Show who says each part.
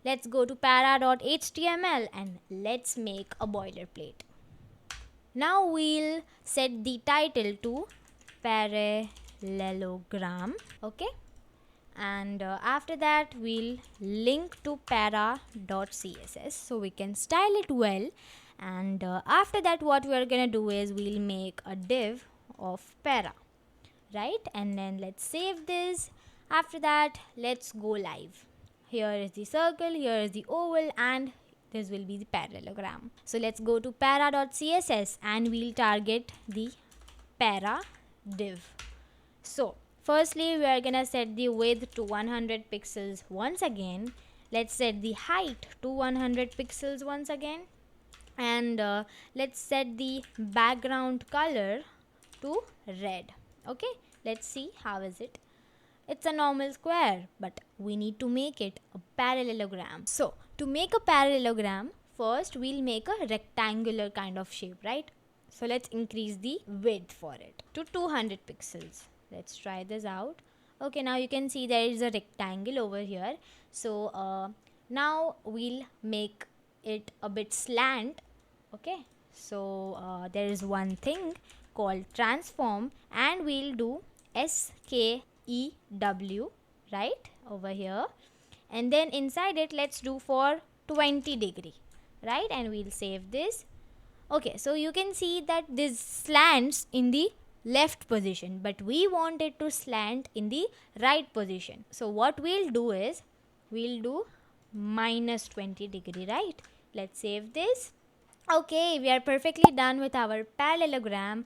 Speaker 1: let's go to para.html and let's make a boilerplate. Now we'll set the title to Parallelogram, okay, and after that we'll link to para.css so we can style it well. And after that, what we are gonna do is we'll make a div of para, right? And then let's save this. After that, let's go live. Here is the circle, here is the oval, and this will be the parallelogram. So let's go to para.css and we'll target the para div. So firstly, we are gonna set the width to 100 pixels once again. Let's set the height to 100 pixels once again, and let's set the background color to red. Okay, let's see how is it. It's a normal square, but we need to make it a parallelogram. So to make a parallelogram, first we'll make a rectangular kind of shape, right? So let's increase the width for it to 200 pixels. Let's try this out. Okay, now you can see there is a rectangle over here. So now we'll make it a bit slant. Okay, so there is one thing called transform, and we'll do SKEW, right, over here, and then inside it let's do for 20 degree, right, and we'll save this. Okay, so you can see that this slants in the left position, but we want it to slant in the right position. So what we'll do is we'll do minus 20 degree, right? Let's save this. Okay, we are perfectly done with our parallelogram.